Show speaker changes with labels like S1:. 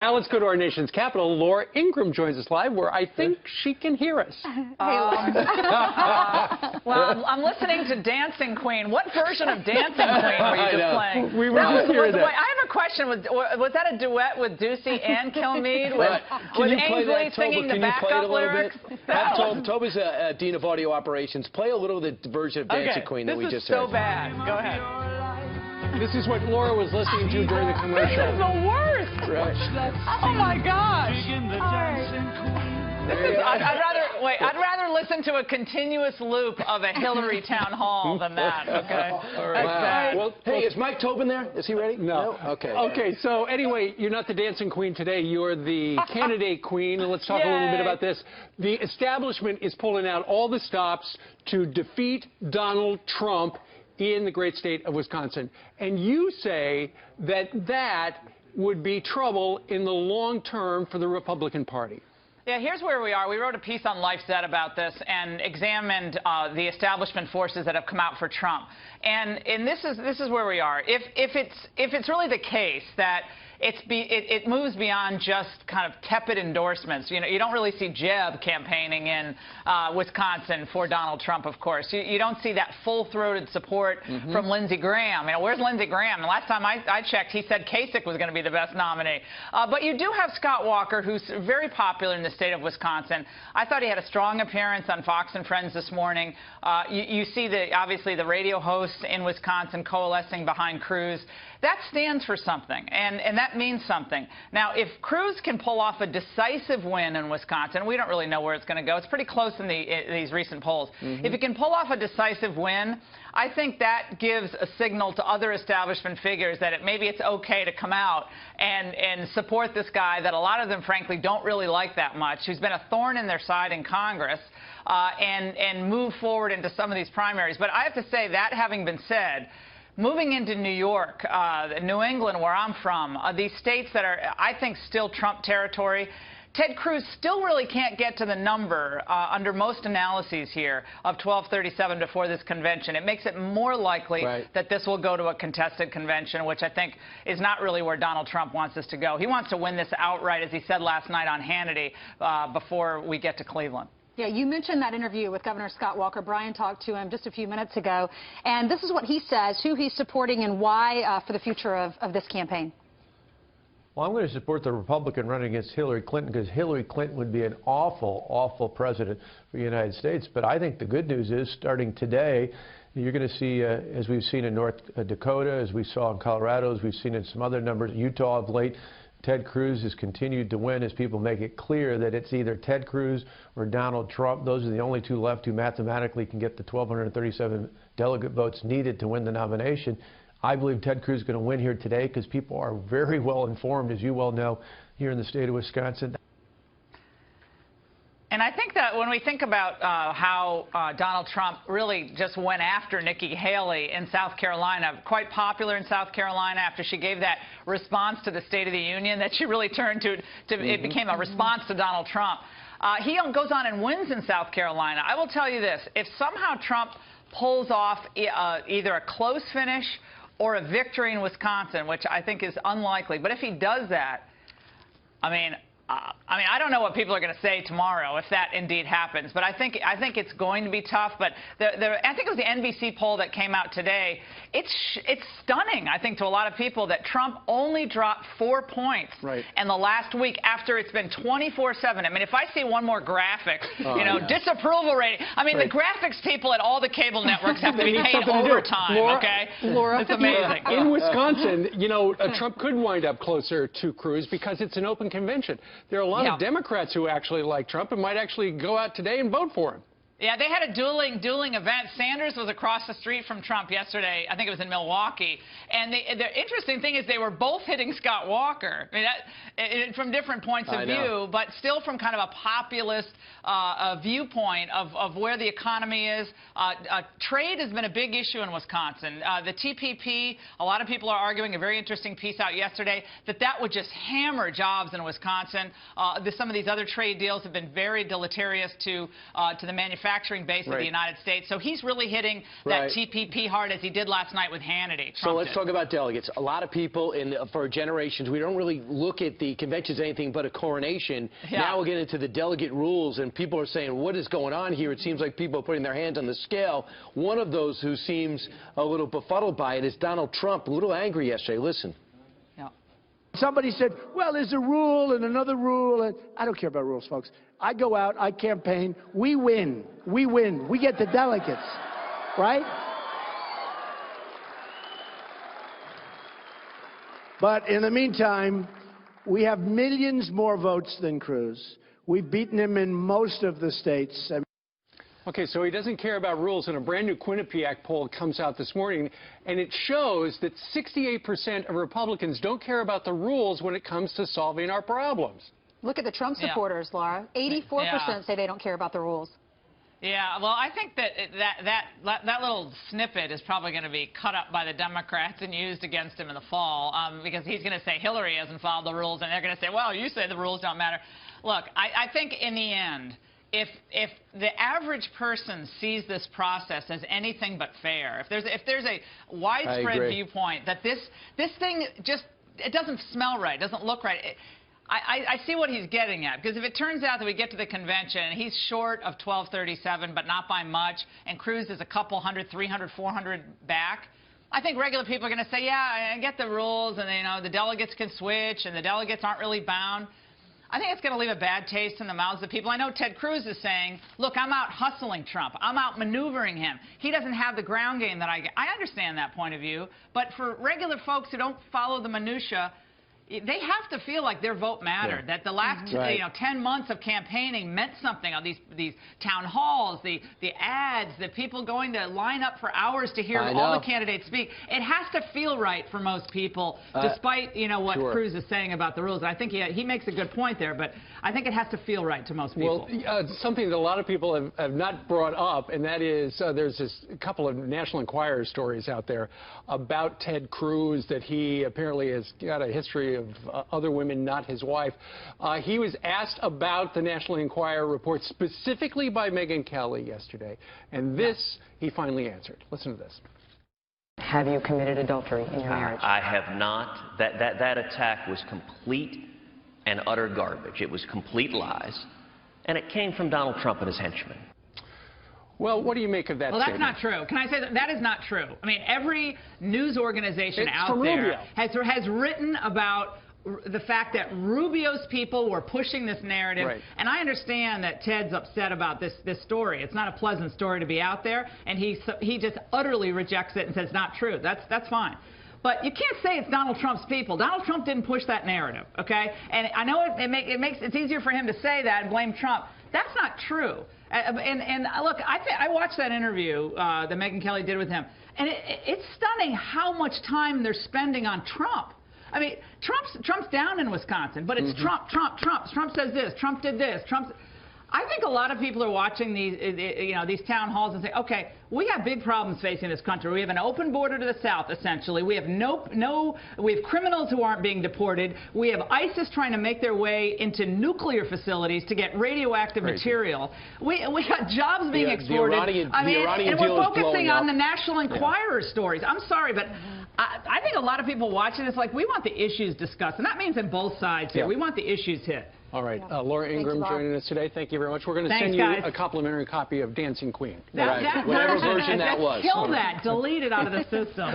S1: Now let's go to our nation's capital. Laura Ingraham joins us live, where I think she can hear us.
S2: Well, I'm listening to Dancing Queen. What version of Dancing Queen were you just playing?
S1: We were just hearing that.
S2: Wait, I have a question. Was that a duet with Ducey and Kilmeade? With Ainsley singing the backup lyrics?
S3: Toby's Dean of Audio Operations. Play a little of the version of Dancing Queen that we just heard.
S2: This is so bad. Go ahead.
S1: This is what Laura was listening to during the commercial.
S2: This is the worst.
S1: Right.
S2: Oh my gosh. I'd rather listen to a continuous loop of a Hillary town hall than that. Okay.
S1: All right.
S3: Well, hey, is Mike Tobin there? Is he ready?
S1: No.
S3: Okay.
S1: Okay. So anyway, you're not the dancing queen today. You're the candidate queen. And let's talk a little bit about this. The establishment is pulling out all the stops to defeat Donald Trump in the great state of Wisconsin. And you say that that would be trouble in the long term for the Republican Party.
S2: Yeah, here's where we are. We wrote a piece on LifeZette about this and examined the establishment forces that have come out for Trump. And this is where we are. If it's really the case that it moves beyond just kind of tepid endorsements. You know, you don't really see Jeb campaigning in Wisconsin for Donald Trump, of course. You don't see that full-throated support from Lindsey Graham. You know, where's Lindsey Graham? The last time I checked, he said Kasich was going to be the best nominee. But you do have Scott Walker, who's very popular in the state of Wisconsin. I thought he had a strong appearance on Fox and Friends this morning. You see obviously the radio hosts in Wisconsin coalescing behind Cruz. That stands for something, and that means something. Now, if Cruz can pull off a decisive win in Wisconsin, we don't really know where it's going to go. It's pretty close in these recent polls. If he can pull off a decisive win, I think that gives a signal to other establishment figures that maybe it's okay to come out and support this guy that a lot of them, frankly, don't really like that much, who's been a thorn in their side in Congress, and move forward into some of these primaries. But I have to say, that having been said, moving into New York, New England, where I'm from, these states that are, I think, still Trump territory, Ted Cruz still really can't get to the number under most analyses here of 1237 before this convention. It makes it more likely that this will go to a contested convention, which I think is not really where Donald Trump wants us to go. He wants to win this outright, as he said last night on Hannity, before we get to Cleveland.
S4: Yeah, you mentioned that interview with Governor Scott Walker. Brian talked to him just a few minutes ago, and this is what he says, who he's supporting and why for the future of this campaign.
S5: Well, I'm going to support the Republican running against Hillary Clinton because Hillary Clinton would be an awful, awful president for the United States. But I think the good news is, starting today, you're going to see, as we've seen in North Dakota, as we saw in Colorado, as we've seen in some other numbers, Utah of late, Ted Cruz has continued to win as people make it clear that it's either Ted Cruz or Donald Trump. Those are the only two left who mathematically can get the 1,237 delegate votes needed to win the nomination. I believe Ted Cruz is going to win here today because people are very well informed, as you well know, here in the state of Wisconsin.
S2: And I think that when we think about how Donald Trump really just went after Nikki Haley in South Carolina, quite popular in South Carolina after she gave that response to the State of the Union that she really turned to it became a response to Donald Trump. He goes on and wins in South Carolina. I will tell you this, if somehow Trump pulls off either a close finish or a victory in Wisconsin, which I think is unlikely, but if he does that, I mean, I don't know what people are going to say tomorrow if that indeed happens, but I think it's going to be tough. But I think it was the NBC poll that came out today. It's stunning, I think, to a lot of people that Trump only dropped 4 points in the last week after it's been 24/7. I mean, if I see one more graphic, disapproval rating. I mean, the graphics people at all the cable networks have to be paid overtime.
S4: Laura,
S2: it's amazing.
S1: In Wisconsin, you know, Trump could wind up closer to Cruz because it's an open convention. There are a lot of Democrats who actually like Trump and might actually go out today and vote for him.
S2: Yeah, they had a dueling event. Sanders was across the street from Trump yesterday. I think it was in Milwaukee. And the interesting thing is they were both hitting Scott Walker. I mean, from different points of view, but still from kind of a populist viewpoint of where the economy is. Trade has been a big issue in Wisconsin. The TPP, a lot of people are arguing, a very interesting piece out yesterday, that would just hammer jobs in Wisconsin. Some of these other trade deals have been very deleterious to the manufacturing manufacturing base of the United States. So he's really hitting that TPP hard as he did last night with Hannity.
S3: So let's talk about delegates. A lot of people for generations, we don't really look at the convention as anything but a coronation. Now we're getting into the delegate rules, and people are saying, what is going on here? It seems like people are putting their hands on the scale. One of those who seems a little befuddled by it is Donald Trump, a little angry yesterday. Listen.
S6: Somebody said, well, there's a rule and another rule. And I don't care about rules, folks. I go out, I campaign, we win. We win. We get the delegates, right? But in the meantime, we have millions more votes than Cruz. We've beaten him in most of the states.
S1: Okay, so he doesn't care about rules, and a brand new Quinnipiac poll comes out this morning, and it shows that 68% of Republicans don't care about the rules when it comes to solving our problems.
S4: Look at the Trump supporters, Laura. 84% say they don't care about the rules.
S2: Yeah, well, I think that little snippet is probably going to be cut up by the Democrats and used against him in the fall, because he's going to say Hillary hasn't followed the rules, and they're going to say, well, you say the rules don't matter. Look, I think in the end, if the average person sees this process as anything but fair, if there's a widespread viewpoint that this thing just, it doesn't smell right, doesn't look right, I see what he's getting at, because if it turns out that we get to the convention and he's short of 1237 but not by much, and Cruz is a couple hundred, 300, 400 back, I think regular people are going to say, yeah, I get the rules, and the delegates can switch and the delegates aren't really bound. I think it's going to leave a bad taste in the mouths of people. I know Ted Cruz is saying, look, I'm out hustling Trump. I'm out maneuvering him. He doesn't have the ground game that I get. I understand that point of view. But for regular folks who don't follow the minutia, they have to feel like their vote mattered, that the last 10 months of campaigning meant something on these town halls, the ads, the people going to line up for hours to hear all the candidates speak. It has to feel right for most people, despite what Cruz is saying about the rules. And I think he makes a good point there, but I think it has to feel right to most people.
S1: Well, something that a lot of people have not brought up, and that is there's a couple of National Enquirer stories out there about Ted Cruz, that he apparently has got a history of other women, not his wife. He was asked about the National Enquirer report specifically by Megyn Kelly yesterday, and this he finally answered. Listen to this.
S7: Have you committed adultery in your marriage?
S8: I have not. That attack was complete and utter garbage. It was complete lies, and it came from Donald Trump and his henchmen.
S1: Well, what do you make of that
S2: statement?
S1: Well,
S2: that's not true. Can I say that? That is not true. I mean, every news organization out there has written about the fact that Rubio's people were pushing this narrative. And I understand that Ted's upset about this story. It's not a pleasant story to be out there, and he just utterly rejects it and says it's not true. That's fine. But you can't say it's Donald Trump's people. Donald Trump didn't push that narrative, okay? And I know it's easier for him to say that and blame Trump. That's not true. And look, I watched that interview that Megyn Kelly did with him, and it's stunning how much time they're spending on Trump. I mean, Trump's down in Wisconsin, but it's Trump. Trump says this. Trump did this. I think a lot of people are watching these town halls and say, okay, we have big problems facing this country. We have an open border to the south, essentially. We have we have criminals who aren't being deported. We have ISIS trying to make their way into nuclear facilities to get radioactive material. We got jobs being exported. And we're focusing on the National Enquirer stories. I'm sorry, but I think a lot of people watching this, like, we want the issues discussed, and that means on both sides here. We want the issues hit.
S1: All right. Laura Ingraham joining us today. Thank you very much. We're going to send you a complimentary copy of Dancing Queen.
S3: Whatever version that was.
S2: Kill that. Delete it out of the system.